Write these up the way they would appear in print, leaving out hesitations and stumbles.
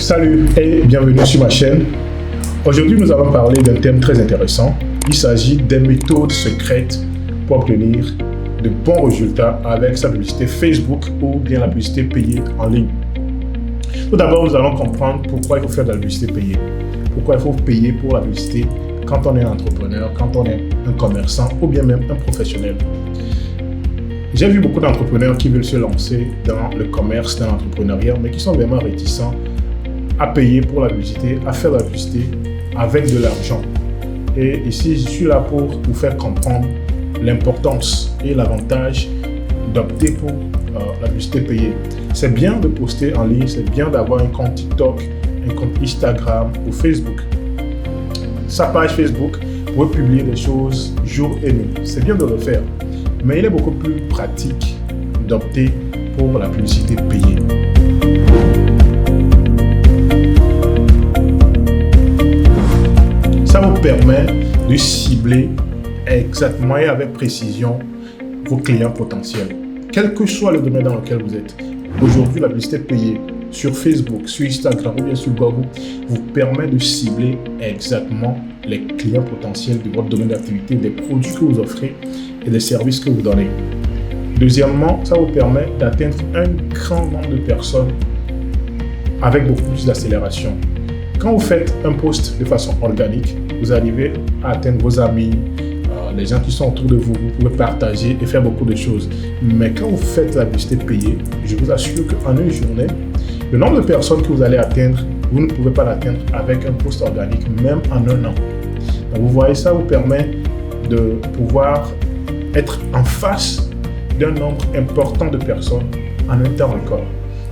Salut et bienvenue sur ma chaîne. Aujourd'hui, nous allons parler d'un thème très intéressant. Il s'agit des méthodes secrètes pour obtenir de bons résultats avec sa publicité Facebook ou bien la publicité payée en ligne. Tout d'abord, nous allons comprendre pourquoi il faut faire de la publicité payée. Pourquoi il faut payer pour la publicité quand on est un entrepreneur, quand on est un commerçant ou bien même un professionnel. J'ai vu beaucoup d'entrepreneurs qui veulent se lancer dans le commerce, dans l'entrepreneuriat, mais qui sont vraiment réticents à payer pour la publicité, à faire de la publicité avec de l'argent. Et ici, je suis là pour vous faire comprendre l'importance et l'avantage d'opter pour la publicité payée. C'est bien de poster en ligne, c'est bien d'avoir un compte TikTok, un compte Instagram ou Facebook. Sa page Facebook, vous pouvez publier des choses jour et nuit. C'est bien de le faire. Mais il est beaucoup plus pratique d'opter pour la publicité payée. Ça vous permet de cibler exactement et avec précision vos clients potentiels. Quel que soit le domaine dans lequel vous êtes. Aujourd'hui, la publicité payée sur Facebook, sur Instagram ou bien sur Google vous permet de cibler exactement les clients potentiels de votre domaine d'activité, des produits que vous offrez et des services que vous donnez. Deuxièmement, ça vous permet d'atteindre un grand nombre de personnes avec beaucoup plus d'accélération. Quand vous faites un post de façon organique, vous arrivez à atteindre vos amis, les gens qui sont autour de vous, vous pouvez partager et faire beaucoup de choses. Mais quand vous faites la publicité payée, je vous assure qu'en une journée, le nombre de personnes que vous allez atteindre, vous ne pouvez pas l'atteindre avec un post organique, même en un an. Donc vous voyez, ça vous permet de pouvoir être en face d'un nombre important de personnes en un temps record.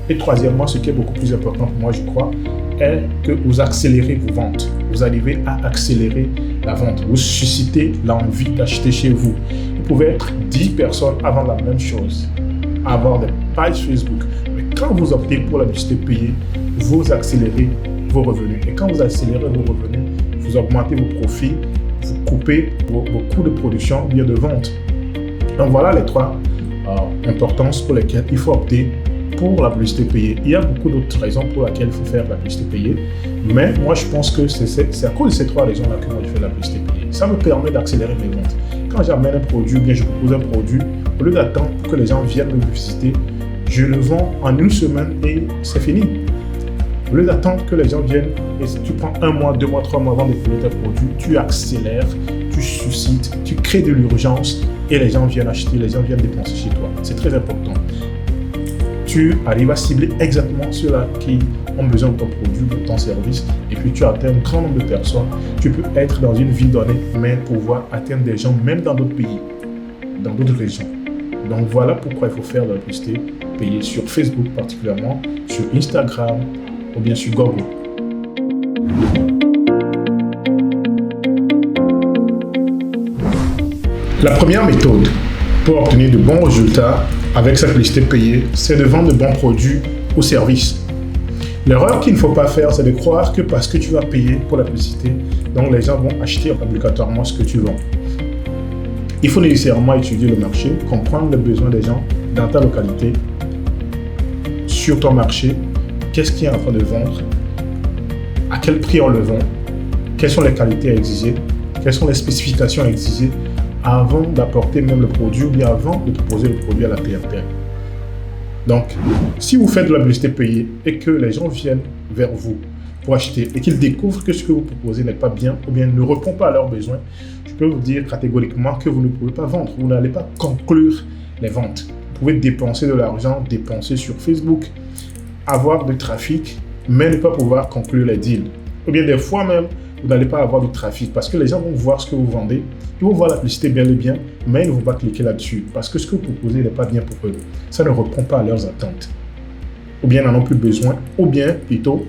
Et troisièmement, ce qui est beaucoup plus important pour moi, je crois, est que vous accélérez vos ventes. Vous arrivez à accélérer la vente. Vous suscitez l'envie d'acheter chez vous. Vous pouvez être 10 personnes avant la même chose, avoir des pages Facebook. Mais quand vous optez pour la publicité payée, vous accélérez vos revenus. Et quand vous accélérez vos revenus, vous augmentez vos profits, vous coupez vos coûts de production ou bien de vente. Donc voilà les trois importances pour lesquelles il faut opter pour la publicité payée. Il y a beaucoup d'autres raisons pour lesquelles il faut faire la publicité payée, mais moi je pense que c'est à cause de ces trois raisons-là que moi je fais la publicité payée. Ça me permet d'accélérer mes ventes. Quand j'amène un produit, bien je propose un produit, au lieu d'attendre que les gens viennent me visiter, je le vends en une semaine et c'est fini. Au lieu d'attendre que les gens viennent, et tu prends 1 mois, 2 mois, 3 mois avant de payer tes produits, tu accélères, tu suscites, tu crées de l'urgence et les gens viennent acheter, les gens viennent dépenser chez toi. C'est très important. Tu arrives à cibler exactement ceux-là qui ont besoin de ton produit, de ton service, et puis tu atteins un grand nombre de personnes. Tu peux être dans une ville donnée, mais pouvoir atteindre des gens même dans d'autres pays, dans d'autres régions. Donc voilà pourquoi il faut faire de la publicité payée sur Facebook particulièrement, sur Instagram ou bien sur Google. La première méthode pour obtenir de bons résultats avec sa publicité payée, c'est de vendre de bons produits ou services. L'erreur qu'il ne faut pas faire, c'est de croire que parce que tu vas payer pour la publicité, donc les gens vont acheter obligatoirement ce que tu vends. Il faut nécessairement étudier le marché, comprendre les besoins des gens dans ta localité, sur ton marché, qu'est-ce qui est en train de vendre, à quel prix on le vend, quelles sont les qualités à exiger, quelles sont les spécifications à exiger avant d'apporter même le produit ou bien avant de proposer le produit à la clientèle. Donc, si vous faites de la publicité payée et que les gens viennent vers vous pour acheter et qu'ils découvrent que ce que vous proposez n'est pas bien ou bien ne répond pas à leurs besoins, je peux vous dire catégoriquement que vous ne pouvez pas vendre. Vous n'allez pas conclure les ventes. Vous pouvez dépenser de l'argent, dépenser sur Facebook, avoir du trafic, mais ne pas pouvoir conclure les deals. Ou bien des fois même, vous n'allez pas avoir du trafic parce que les gens vont voir ce que vous vendez, ils vont voir la publicité bien et bien, mais ils ne vont pas cliquer là-dessus parce que ce que vous proposez n'est pas bien pour eux. Ça ne répond pas à leurs attentes. Ou bien n'en ont plus besoin, ou bien plutôt,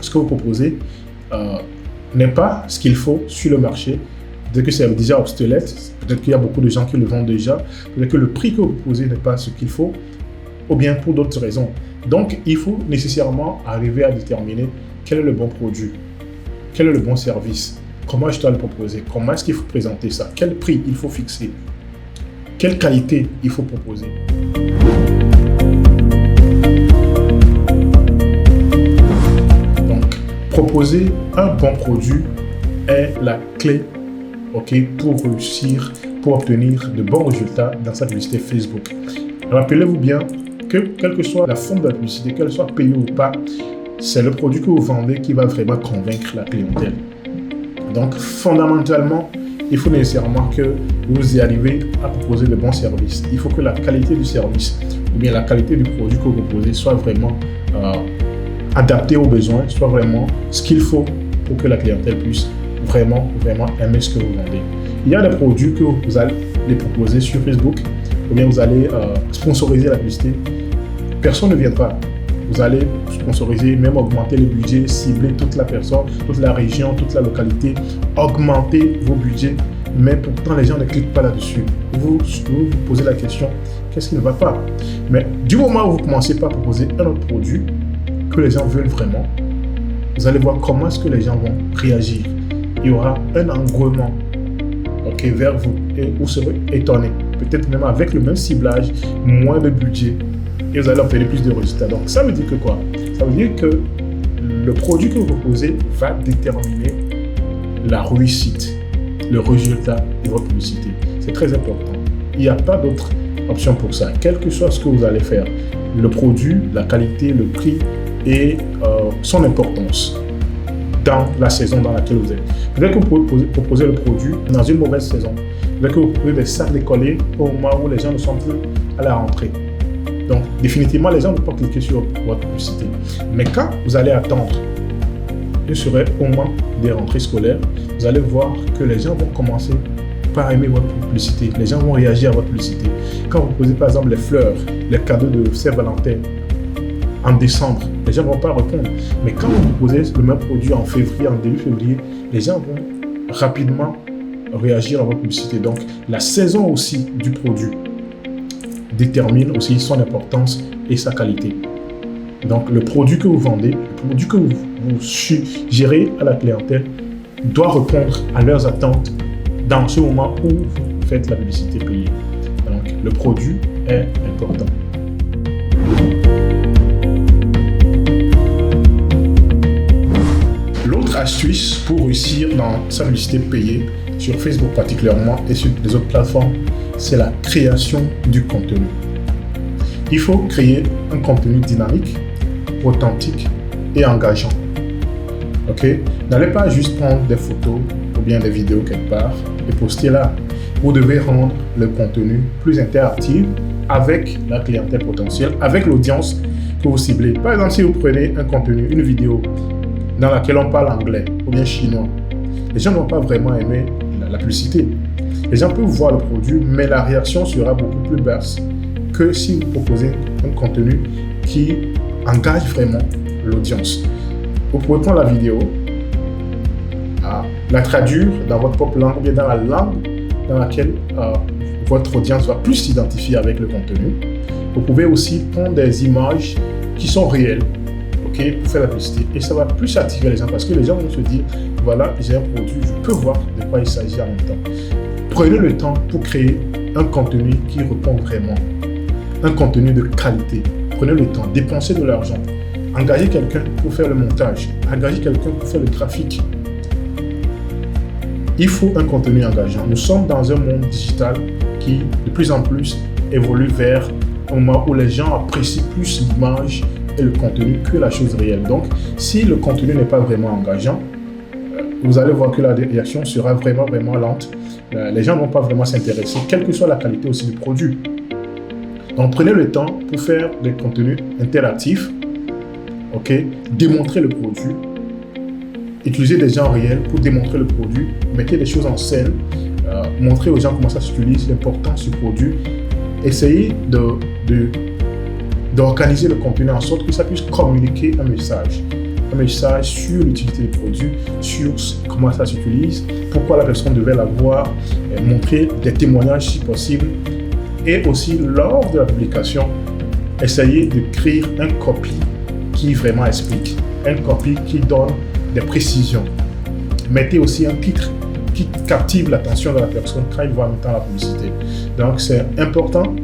ce que vous proposez n'est pas ce qu'il faut sur le marché. Peut-être que c'est déjà obsolète, peut-être qu'il y a beaucoup de gens qui le vendent déjà, peut-être que le prix que vous proposez n'est pas ce qu'il faut, ou bien pour d'autres raisons. Donc, il faut nécessairement arriver à déterminer quel est le bon produit. Quel est le bon service? Comment je dois le proposer? Comment est-ce qu'il faut présenter ça? Quel prix il faut fixer? Quelle qualité il faut proposer? proposer un bon produit est la clé, ok, pour réussir, pour obtenir de bons résultats dans sa publicité Facebook. Rappelez-vous bien que quelle que soit la forme de la publicité, qu'elle soit payée ou pas, c'est le produit que vous vendez qui va vraiment convaincre la clientèle. Donc, fondamentalement, il faut nécessairement que vous y arrivez à proposer de bons services. Il faut que la qualité du service ou bien la qualité du produit que vous proposez soit vraiment adaptée aux besoins, soit vraiment ce qu'il faut pour que la clientèle puisse vraiment aimer ce que vous vendez. Il y a des produits que vous allez les proposer sur Facebook ou bien vous allez sponsoriser la publicité. Personne ne viendra. Vous allez sponsoriser, même augmenter le budget, cibler toute la personne, toute la région, toute la localité, augmenter vos budgets, mais pourtant les gens ne cliquent pas là-dessus. Vous posez la question, qu'est-ce qui ne va pas? Mais du moment où vous commencez par proposer un autre produit que les gens veulent vraiment, vous allez voir comment est-ce que les gens vont réagir. Il y aura un engouement vers vous et vous serez étonné. Peut-être même avec le même ciblage, moins de budget, et vous allez obtenir plus de résultats. Donc, ça veut dire que quoi? Ça veut dire que le produit que vous proposez va déterminer la réussite, le résultat de votre publicité. C'est très important. Il n'y a pas d'autre option pour ça. Quel que soit ce que vous allez faire, le produit, la qualité, le prix et son importance dans la saison dans laquelle vous êtes. Peut-être que vous pouvez proposer le produit dans une mauvaise saison. Peut-être que vous pouvez des sacs décollés au moment où les gens ne sont plus à la rentrée. Donc, définitivement, les gens ne vont pas cliquer sur votre publicité. Mais quand vous allez attendre, ce serait au moment des rentrées scolaires, vous allez voir que les gens vont commencer par aimer votre publicité. Les gens vont réagir à votre publicité. Quand vous posez par exemple les fleurs, les cadeaux de Saint-Valentin en décembre, les gens ne vont pas répondre. Mais quand vous proposez le même produit en février, en début février, les gens vont rapidement réagir à votre publicité. Donc, la saison aussi du produit détermine aussi son importance et sa qualité. Donc, le produit que vous vendez, le produit que vous suggérez à la clientèle doit répondre à leurs attentes dans ce moment où vous faites la publicité payée. Donc, le produit est important. L'autre astuce pour réussir dans sa publicité payée, sur Facebook particulièrement et sur les autres plateformes, c'est la création du contenu. Il faut créer un contenu dynamique, authentique et engageant. Ok? N'allez pas juste prendre des photos ou bien des vidéos quelque part et poster là. Vous devez rendre le contenu plus interactif avec la clientèle potentielle, avec l'audience que vous ciblez. Par exemple, si vous prenez un contenu, une vidéo dans laquelle on parle anglais ou bien chinois, les gens ne vont pas vraiment aimer la publicité. Les gens peuvent voir le produit, mais la réaction sera beaucoup plus basse que si vous proposez un contenu qui engage vraiment l'audience. Vous pouvez prendre la vidéo, la traduire dans votre propre langue ou bien dans la langue dans laquelle votre audience va plus s'identifier avec le contenu. Vous pouvez aussi prendre des images qui sont réelles, ok, pour faire la publicité. Et ça va plus attirer les gens parce que les gens vont se dire, voilà, j'ai un produit, je peux voir de quoi il s'agit en même temps. Prenez le temps pour créer un contenu qui répond vraiment, un contenu de qualité. Prenez le temps, dépensez de l'argent, engagez quelqu'un pour faire le montage, engagez quelqu'un pour faire le graphique. Il faut un contenu engageant. Nous sommes dans un monde digital qui, de plus en plus, évolue vers un moment où les gens apprécient plus l'image et le contenu que la chose réelle. Donc, si le contenu n'est pas vraiment engageant, vous allez voir que la réaction sera vraiment lente. Les gens ne vont pas vraiment s'intéresser, quelle que soit la qualité aussi du produit. Donc, prenez le temps pour faire des contenus interactifs, ok, démontrer le produit, utilisez des gens réels pour démontrer le produit, mettez des choses en scène, montrez aux gens comment ça s'utilise, l'importance du produit, essayez d'organiser le contenu en sorte que ça puisse communiquer un message sur l'utilité du produit, sur comment ça s'utilise, pourquoi la personne devait l'avoir, montrer des témoignages si possible. Et aussi, lors de la publication, essayez d'écrire un copy qui vraiment explique, un copy qui donne des précisions. Mettez aussi un titre qui captive l'attention de la personne quand il voit en même temps la publicité. Donc, c'est important,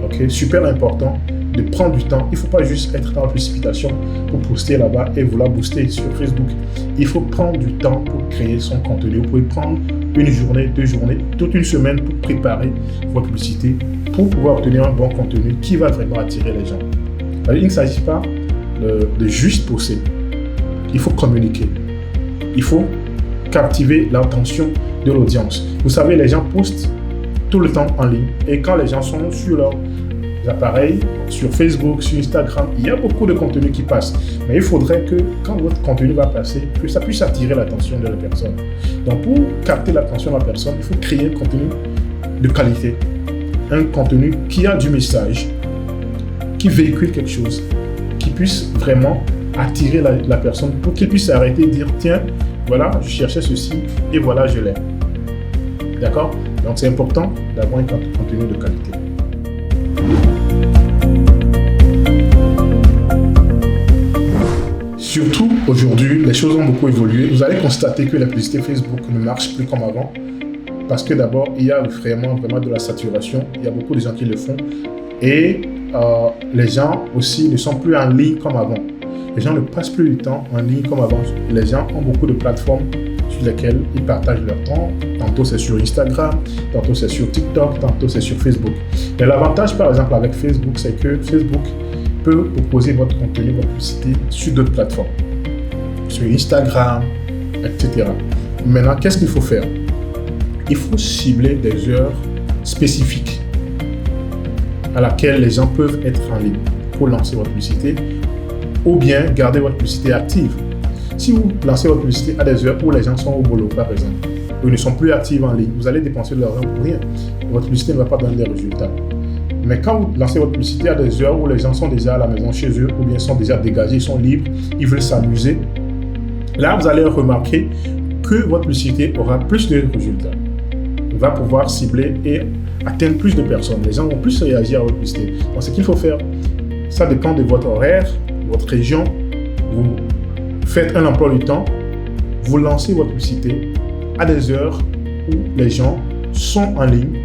ok, super important de prendre du temps. Il ne faut pas juste être dans la précipitation pour poster là-bas et vouloir booster sur Facebook. Il faut prendre du temps pour créer son contenu. Vous pouvez prendre une journée, 2 journées, toute une semaine pour préparer votre publicité, pour pouvoir obtenir un bon contenu qui va vraiment attirer les gens. Alors, il ne s'agit pas de juste poster. Il faut communiquer. Il faut captiver l'attention de l'audience. Vous savez, les gens postent tout le temps en ligne. Et quand les gens sont sur leurs appareils, sur Facebook, sur Instagram, il y a beaucoup de contenu qui passe. Mais il faudrait que quand votre contenu va passer, que ça puisse attirer l'attention de la personne. Donc pour capter l'attention de la personne, il faut créer un contenu de qualité. Un contenu qui a du message, qui véhicule quelque chose, qui puisse vraiment attirer la personne pour qu'il puisse s'arrêter et dire tiens, voilà, je cherchais ceci et voilà, je l'ai. D'accord? Donc c'est important d'avoir un contenu de qualité. Surtout aujourd'hui, les choses ont beaucoup évolué. Vous allez constater que la publicité Facebook ne marche plus comme avant. Parce que d'abord, il y a vraiment de la saturation. Il y a beaucoup de gens qui le font. Et les gens aussi ne sont plus en ligne comme avant. Les gens ne passent plus du temps en ligne comme avant. Les gens ont beaucoup de plateformes sur lesquelles ils partagent leur temps. Tantôt c'est sur Instagram, tantôt c'est sur TikTok, tantôt c'est sur Facebook. Et l'avantage par exemple avec Facebook, c'est que Facebook peut proposer votre contenu, votre publicité sur d'autres plateformes. Sur Instagram, etc. Maintenant, qu'est-ce qu'il faut faire? Il faut cibler des heures spécifiques à laquelle les gens peuvent être en ligne pour lancer votre publicité ou bien garder votre publicité active. Si vous lancez votre publicité à des heures où les gens sont au boulot, par exemple, ou ils ne sont plus actifs en ligne, vous allez dépenser de l'argent pour rien. Votre publicité ne va pas donner des résultats. Mais quand vous lancez votre publicité à des heures où les gens sont déjà à la maison chez eux, ou bien sont déjà dégagés, ils sont libres, ils veulent s'amuser, là, vous allez remarquer que votre publicité aura plus de résultats. Vous va pouvoir cibler et atteindre plus de personnes. Les gens vont plus réagir à votre publicité. Donc, ce qu'il faut faire, ça dépend de votre horaire, votre région. Vous faites un emploi du temps, vous lancez votre publicité à des heures où les gens sont en ligne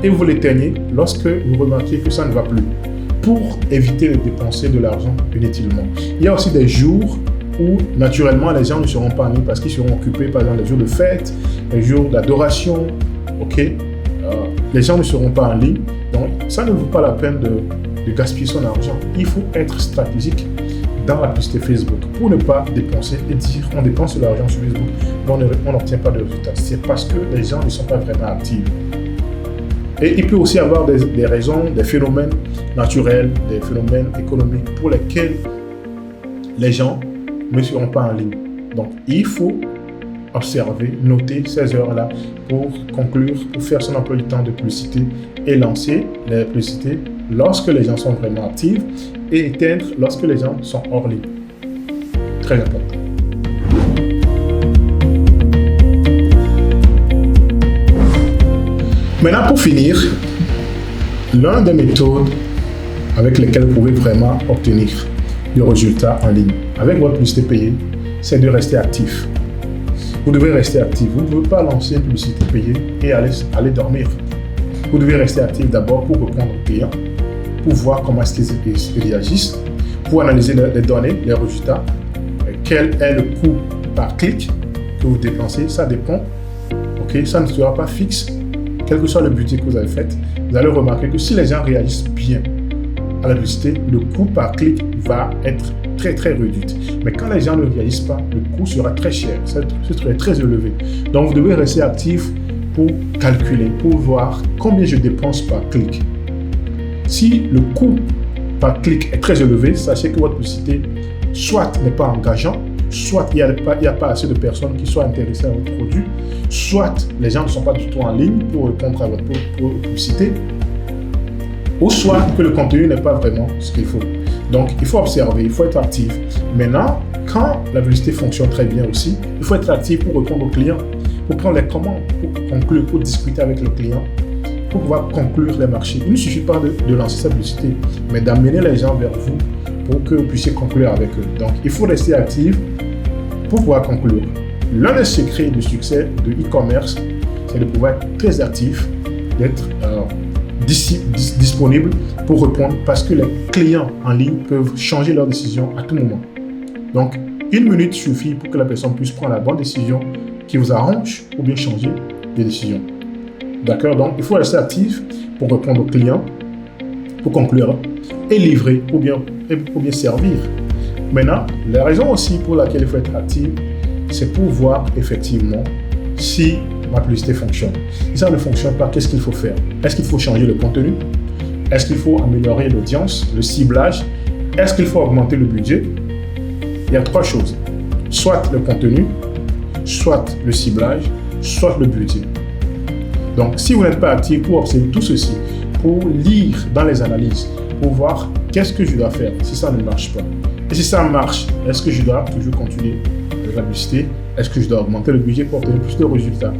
et vous l'éteignez lorsque vous remarquez que ça ne va plus, pour éviter de dépenser de l'argent inutilement. Il y a aussi des jours où naturellement les gens ne seront pas en ligne parce qu'ils seront occupés, par exemple les jours de fête, les jours d'adoration, les gens ne seront pas en ligne. Donc ça ne vaut pas la peine de gaspiller son argent. Il faut être stratégique dans la publicité Facebook pour ne pas dépenser et dire on dépense de l'argent sur Facebook mais on n'obtient pas de résultats. C'est parce que les gens ne sont pas vraiment actifs. Et il peut aussi y avoir des raisons, des phénomènes naturels, des phénomènes économiques pour lesquels les gens ne seront pas en ligne. Donc il faut observer, noter ces heures-là pour conclure, pour faire son emploi du temps de publicité et lancer les publicités lorsque les gens sont vraiment actifs et éteindre lorsque les gens sont hors ligne. Très important. Maintenant, pour finir, l'une des méthodes avec lesquelles vous pouvez vraiment obtenir des résultats en ligne avec votre publicité payée, c'est de rester actif. Vous devez rester actif. Vous ne pouvez pas lancer une publicité payée et aller dormir. Vous devez rester actif d'abord pour répondre aux clients, pour voir comment est-ce qu'ils réagissent, pour analyser les données, les résultats, quel est le coût par clic que vous dépensez, ça dépend. Ça ne sera pas fixe, quel que soit le budget que vous avez fait. Vous allez remarquer que si les gens réagissent bien à la publicité, le coût par clic va être très très réduit. Mais quand les gens ne réagissent pas, le coût sera très cher, c'est très élevé. Donc vous devez rester actif pour calculer, pour voir combien je dépense par clic. Si le coût par clic est très élevé, sachez que votre publicité soit n'est pas engageant, soit il n'y a pas assez de personnes qui soient intéressées à votre produit, soit les gens ne sont pas du tout en ligne pour répondre à votre publicité, ou soit que le contenu n'est pas vraiment ce qu'il faut. Donc, il faut observer, il faut être actif. Maintenant, quand la publicité fonctionne très bien aussi, il faut être actif pour répondre aux clients, pour prendre les commandes, pour conclure, pour discuter avec le client, pour pouvoir conclure les marchés. Il ne suffit pas de lancer sa publicité, mais d'amener les gens vers vous pour que vous puissiez conclure avec eux. Donc, il faut rester actif pour pouvoir conclure. L'un des secrets du succès de e-commerce, c'est de pouvoir être très actif, d'être disponible pour répondre parce que les clients en ligne peuvent changer leur décision à tout moment. Donc, 1 minute suffit pour que la personne puisse prendre la bonne décision qui vous arrange ou bien changer de décision. D'accord? Donc, il faut rester actif pour répondre aux clients, pour conclure et livrer ou bien servir. Maintenant, la raison aussi pour laquelle il faut être actif, c'est pour voir effectivement si ma publicité fonctionne. Si ça ne fonctionne pas, qu'est-ce qu'il faut faire? Est-ce qu'il faut changer le contenu? Est-ce qu'il faut améliorer l'audience, le ciblage? Est-ce qu'il faut augmenter le budget? Il y a 3 choses. Soit le contenu, soit le ciblage, soit le budget. Donc, si vous n'êtes pas actif pour observer tout ceci, pour lire dans les analyses, pour voir qu'est-ce que je dois faire si ça ne marche pas. Et si ça marche, est-ce que je dois toujours continuer avec la publicité? Est-ce que je dois augmenter le budget pour obtenir plus de résultats?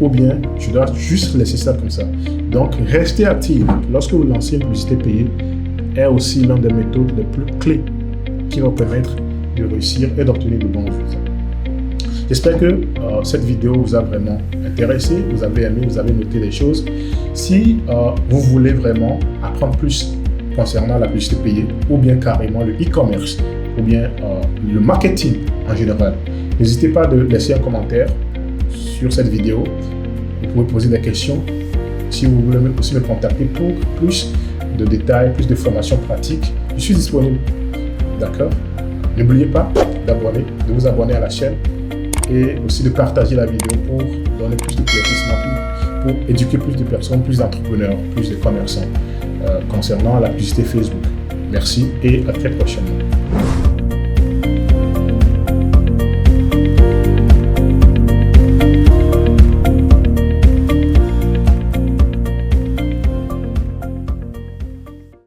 Ou bien, je dois juste laisser ça comme ça. Donc, rester actif lorsque vous lancez une publicité payée est aussi l'une des méthodes les plus clés qui va vous permettre de réussir et d'obtenir de bons résultats. J'espère que cette vidéo vous a vraiment intéressé, vous avez aimé, vous avez noté des choses. Si vous voulez vraiment apprendre plus concernant la publicité payée ou bien carrément le e-commerce ou bien le marketing en général, n'hésitez pas à laisser un commentaire sur cette vidéo. Vous pouvez poser des questions. Si vous voulez aussi me contacter pour plus de détails, plus de formations pratiques, je suis disponible. D'accord? N'oubliez pas de vous abonner à la chaîne et aussi de partager la vidéo pour donner plus de éclaircissement, pour éduquer plus de personnes, plus d'entrepreneurs, plus de commerçants concernant la publicité Facebook. Merci et à très prochainement.